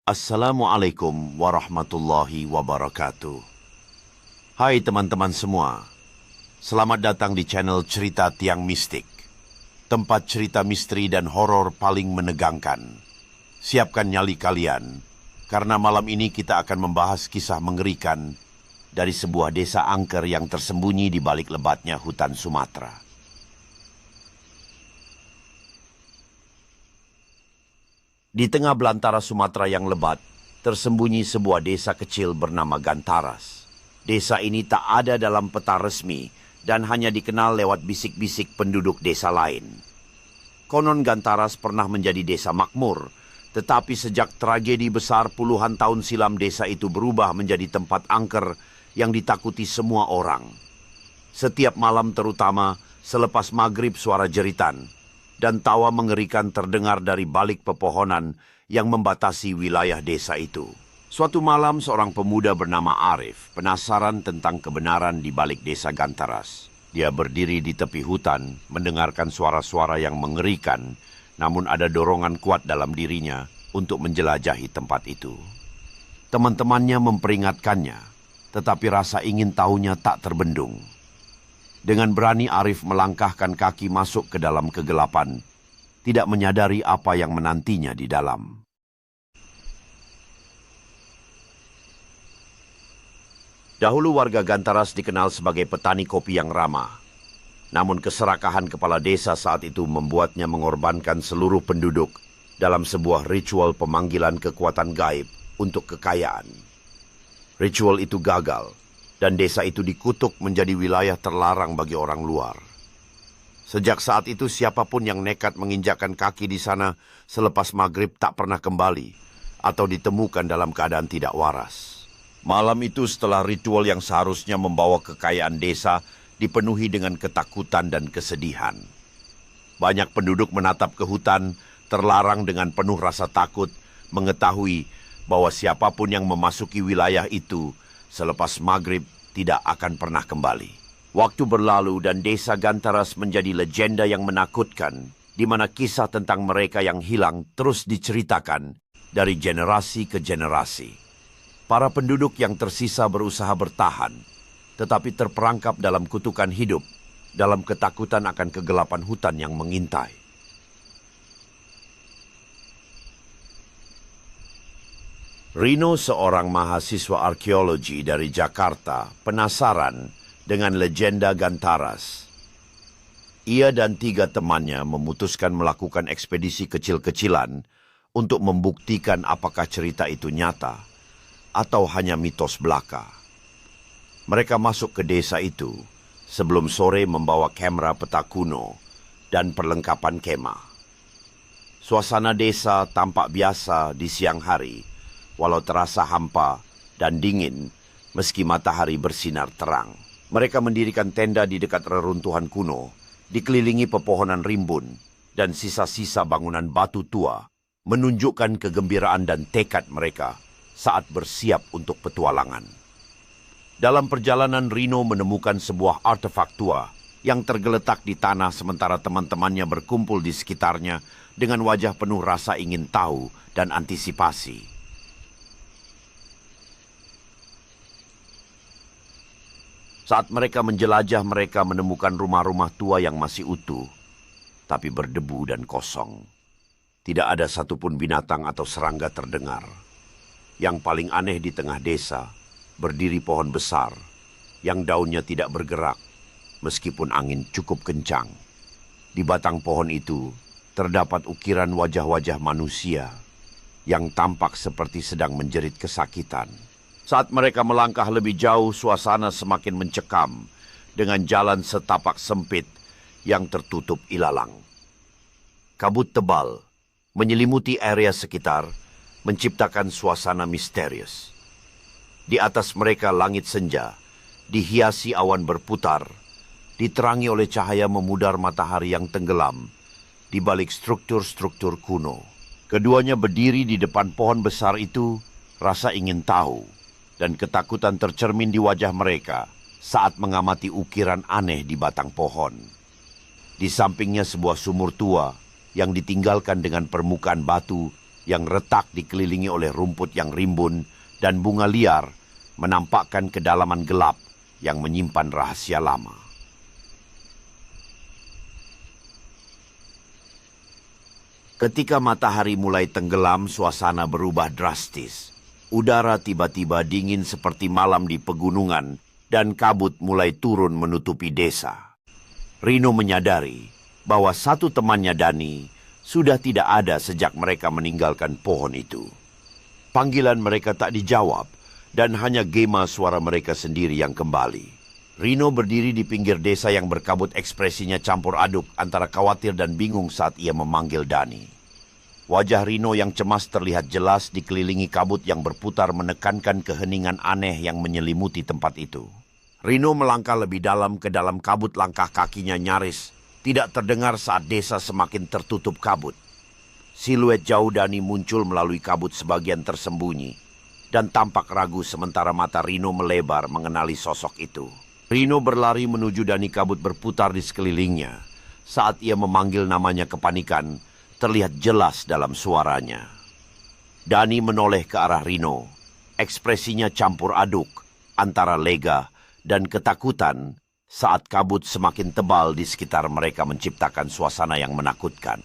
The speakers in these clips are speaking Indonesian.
Assalamualaikum warahmatullahi wabarakatuh. Hai teman-teman semua, selamat datang di channel Cerita Tiang Mistik, tempat cerita misteri dan horor paling menegangkan. Siapkan nyali kalian, karena malam ini kita akan membahas kisah mengerikan dari sebuah desa angker yang tersembunyi di balik lebatnya hutan Sumatera. Di tengah belantara Sumatera yang lebat, tersembunyi sebuah desa kecil bernama Gantaras. Desa ini tak ada dalam peta resmi dan hanya dikenal lewat bisik-bisik penduduk desa lain. Konon Gantaras pernah menjadi desa makmur, tetapi sejak tragedi besar puluhan tahun silam desa itu berubah menjadi tempat angker yang ditakuti semua orang. Setiap malam terutama selepas maghrib suara jeritan dan tawa mengerikan terdengar dari balik pepohonan yang membatasi wilayah desa itu. Suatu malam seorang pemuda bernama Arif penasaran tentang kebenaran di balik desa Gantaras. Dia berdiri di tepi hutan, mendengarkan suara-suara yang mengerikan, namun ada dorongan kuat dalam dirinya untuk menjelajahi tempat itu. Teman-temannya memperingatkannya, tetapi rasa ingin tahunya tak terbendung. Dengan berani Arif melangkahkan kaki masuk ke dalam kegelapan, tidak menyadari apa yang menantinya di dalam. Dahulu warga Gantaras dikenal sebagai petani kopi yang ramah. Namun keserakahan kepala desa saat itu membuatnya mengorbankan seluruh penduduk dalam sebuah ritual pemanggilan kekuatan gaib untuk kekayaan. Ritual itu gagal, dan desa itu dikutuk menjadi wilayah terlarang bagi orang luar. Sejak saat itu siapapun yang nekat menginjakkan kaki di sana selepas maghrib tak pernah kembali atau ditemukan dalam keadaan tidak waras. Malam itu setelah ritual yang seharusnya membawa kekayaan desa dipenuhi dengan ketakutan dan kesedihan. Banyak penduduk menatap ke hutan terlarang dengan penuh rasa takut mengetahui bahwa siapapun yang memasuki wilayah itu selepas maghrib tidak akan pernah kembali. Waktu berlalu dan desa Gantaras menjadi legenda yang menakutkan, di mana kisah tentang mereka yang hilang terus diceritakan dari generasi ke generasi. Para penduduk yang tersisa berusaha bertahan, tetapi terperangkap dalam kutukan hidup, dalam ketakutan akan kegelapan hutan yang mengintai. Rino, seorang mahasiswa arkeologi dari Jakarta, penasaran dengan legenda Gantaras. Ia dan 3 temannya memutuskan melakukan ekspedisi kecil-kecilan untuk membuktikan apakah cerita itu nyata atau hanya mitos belaka. Mereka masuk ke desa itu sebelum sore membawa kamera peta kuno dan perlengkapan kemah. Suasana desa tampak biasa di siang hari, walau terasa hampa dan dingin meski matahari bersinar terang. Mereka mendirikan tenda di dekat reruntuhan kuno, dikelilingi pepohonan rimbun dan sisa-sisa bangunan batu tua, menunjukkan kegembiraan dan tekad mereka saat bersiap untuk petualangan. Dalam perjalanan, Rino menemukan sebuah artefak tua yang tergeletak di tanah sementara teman-temannya berkumpul di sekitarnya dengan wajah penuh rasa ingin tahu dan antisipasi. Saat mereka menjelajah, mereka menemukan rumah-rumah tua yang masih utuh, tapi berdebu dan kosong. Tidak ada satupun binatang atau serangga terdengar. Yang paling aneh, di tengah desa berdiri pohon besar yang daunnya tidak bergerak meskipun angin cukup kencang. Di batang pohon itu terdapat ukiran wajah-wajah manusia yang tampak seperti sedang menjerit kesakitan. Saat mereka melangkah lebih jauh, suasana semakin mencekam dengan jalan setapak sempit yang tertutup ilalang. Kabut tebal menyelimuti area sekitar, menciptakan suasana misterius. Di atas mereka langit senja, dihiasi awan berputar, diterangi oleh cahaya memudar matahari yang tenggelam di balik struktur-struktur kuno. Keduanya berdiri di depan pohon besar itu, rasa ingin tahu dan ketakutan tercermin di wajah mereka saat mengamati ukiran aneh di batang pohon. Di sampingnya sebuah sumur tua yang ditinggalkan dengan permukaan batu yang retak dikelilingi oleh rumput yang rimbun dan bunga liar menampakkan kedalaman gelap yang menyimpan rahasia lama. Ketika matahari mulai tenggelam, suasana berubah drastis. Udara tiba-tiba dingin seperti malam di pegunungan dan kabut mulai turun menutupi desa. Rino menyadari bahwa satu temannya Dani sudah tidak ada sejak mereka meninggalkan pohon itu. Panggilan mereka tak dijawab dan hanya gema suara mereka sendiri yang kembali. Rino berdiri di pinggir desa yang berkabut, ekspresinya campur aduk antara khawatir dan bingung saat ia memanggil Dani. Wajah Rino yang cemas terlihat jelas dikelilingi kabut yang berputar menekankan keheningan aneh yang menyelimuti tempat itu. Rino melangkah lebih dalam ke dalam kabut, langkah kakinya nyaris tidak terdengar saat desa semakin tertutup kabut. Siluet jauh Dani muncul melalui kabut sebagian tersembunyi dan tampak ragu sementara mata Rino melebar mengenali sosok itu. Rino berlari menuju Dani, kabut berputar di sekelilingnya. Saat ia memanggil namanya, kepanikan terlihat jelas dalam suaranya. Dani menoleh ke arah Rino. Ekspresinya campur aduk antara lega dan ketakutan saat kabut semakin tebal di sekitar mereka menciptakan suasana yang menakutkan.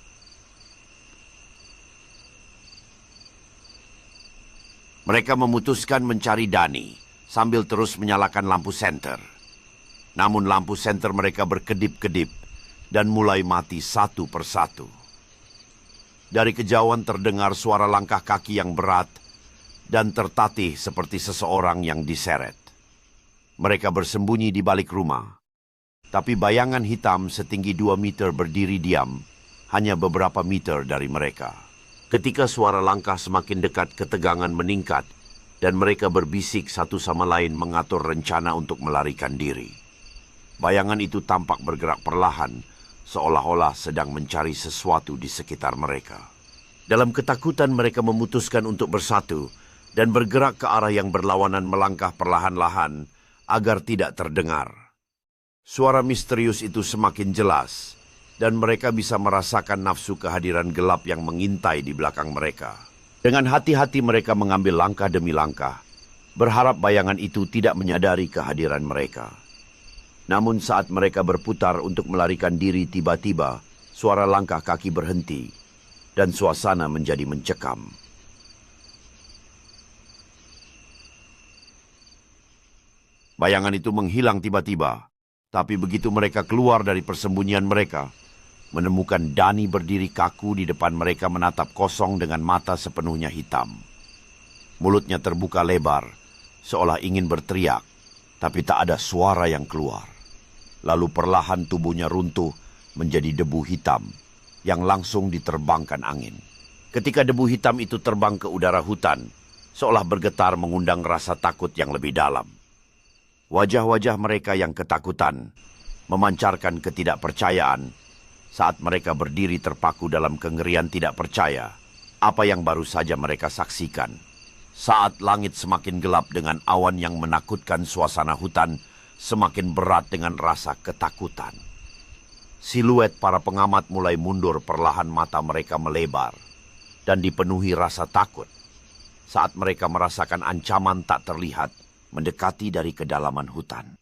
Mereka memutuskan mencari Dani sambil terus menyalakan lampu senter. Namun lampu senter mereka berkedip-kedip dan mulai mati satu persatu. Dari kejauhan terdengar suara langkah kaki yang berat dan tertatih seperti seseorang yang diseret. Mereka bersembunyi di balik rumah. Tapi bayangan hitam setinggi 2 meter berdiri diam, hanya beberapa meter dari mereka. Ketika suara langkah semakin dekat, ketegangan meningkat, dan mereka berbisik satu sama lain mengatur rencana untuk melarikan diri. Bayangan itu tampak bergerak perlahan, seolah-olah sedang mencari sesuatu di sekitar mereka. Dalam ketakutan mereka memutuskan untuk bersatu, dan bergerak ke arah yang berlawanan, melangkah perlahan-lahan, agar tidak terdengar. Suara misterius itu semakin jelas, dan mereka bisa merasakan nafsu kehadiran gelap yang mengintai di belakang mereka. Dengan hati-hati mereka mengambil langkah demi langkah, berharap bayangan itu tidak menyadari kehadiran mereka. Namun saat mereka berputar untuk melarikan diri, tiba-tiba suara langkah kaki berhenti, dan suasana menjadi mencekam. Bayangan itu menghilang tiba-tiba, tapi begitu mereka keluar dari persembunyian mereka, menemukan Dani berdiri kaku di depan mereka menatap kosong dengan mata sepenuhnya hitam. Mulutnya terbuka lebar, seolah ingin berteriak, tapi tak ada suara yang keluar. Lalu perlahan tubuhnya runtuh menjadi debu hitam yang langsung diterbangkan angin. Ketika debu hitam itu terbang ke udara hutan, seolah bergetar mengundang rasa takut yang lebih dalam. Wajah-wajah mereka yang ketakutan memancarkan ketidakpercayaan saat mereka berdiri terpaku dalam kengerian, tidak percaya apa yang baru saja mereka saksikan. Saat langit semakin gelap dengan awan yang menakutkan, suasana hutan semakin berat dengan rasa ketakutan. Siluet para pengamat mulai mundur perlahan, mata mereka melebar dan dipenuhi rasa takut saat mereka merasakan ancaman tak terlihat mendekati dari kedalaman hutan.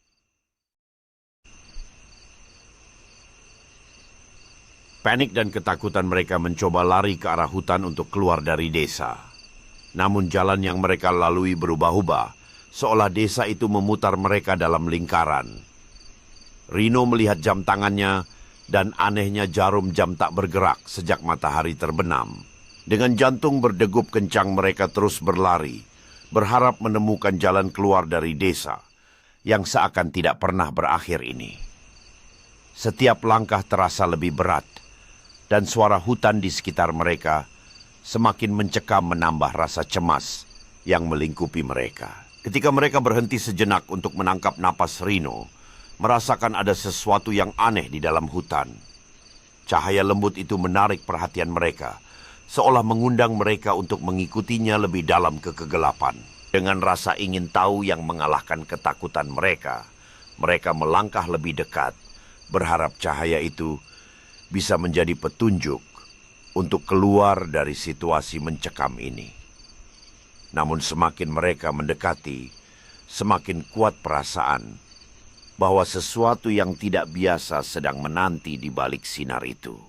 Panik dan ketakutan mereka mencoba lari ke arah hutan untuk keluar dari desa. Namun jalan yang mereka lalui berubah-ubah, seolah desa itu memutar mereka dalam lingkaran. Rino melihat jam tangannya, dan anehnya jarum jam tak bergerak sejak matahari terbenam. Dengan jantung berdegup kencang mereka terus berlari, berharap menemukan jalan keluar dari desa yang seakan tidak pernah berakhir ini. Setiap langkah terasa lebih berat, dan suara hutan di sekitar mereka semakin mencekam, menambah rasa cemas yang melingkupi mereka. Ketika mereka berhenti sejenak untuk menangkap napas, Rino merasakan ada sesuatu yang aneh di dalam hutan. Cahaya lembut itu menarik perhatian mereka, seolah mengundang mereka untuk mengikutinya lebih dalam ke kegelapan. Dengan rasa ingin tahu yang mengalahkan ketakutan mereka, mereka melangkah lebih dekat, berharap cahaya itu bisa menjadi petunjuk untuk keluar dari situasi mencekam ini. Namun semakin mereka mendekati, semakin kuat perasaan bahwa sesuatu yang tidak biasa sedang menanti di balik sinar itu.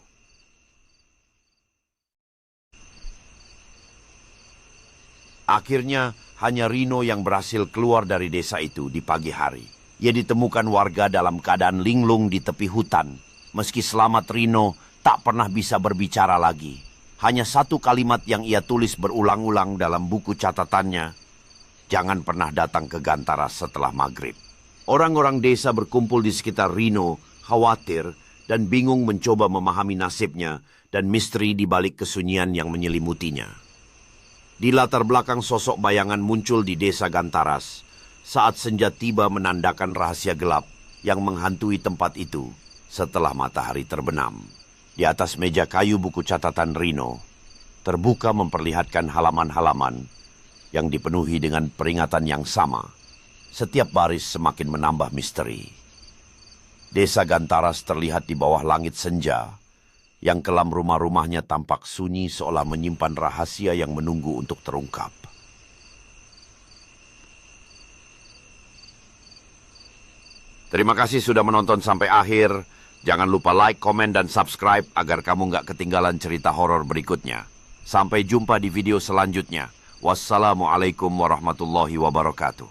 Akhirnya, hanya Rino yang berhasil keluar dari desa itu di pagi hari. Ia ditemukan warga dalam keadaan linglung di tepi hutan. Meski selamat, Rino tak pernah bisa berbicara lagi. Hanya satu kalimat yang ia tulis berulang-ulang dalam buku catatannya, "Jangan pernah datang ke Gantaras setelah maghrib." Orang-orang desa berkumpul di sekitar Rino, khawatir dan bingung mencoba memahami nasibnya dan misteri di balik kesunyian yang menyelimutinya. Di latar belakang sosok bayangan muncul di desa Gantaras saat senja tiba menandakan rahasia gelap yang menghantui tempat itu setelah matahari terbenam. Di atas meja kayu buku catatan Rino, terbuka memperlihatkan halaman-halaman yang dipenuhi dengan peringatan yang sama. Setiap baris semakin menambah misteri. Desa Gantaras terlihat di bawah langit senja, yang kelam rumah-rumahnya tampak sunyi seolah menyimpan rahasia yang menunggu untuk terungkap. Terima kasih sudah menonton sampai akhir. Jangan lupa like, komen, dan subscribe agar kamu nggak ketinggalan cerita horor berikutnya. Sampai jumpa di video selanjutnya. Wassalamualaikum warahmatullahi wabarakatuh.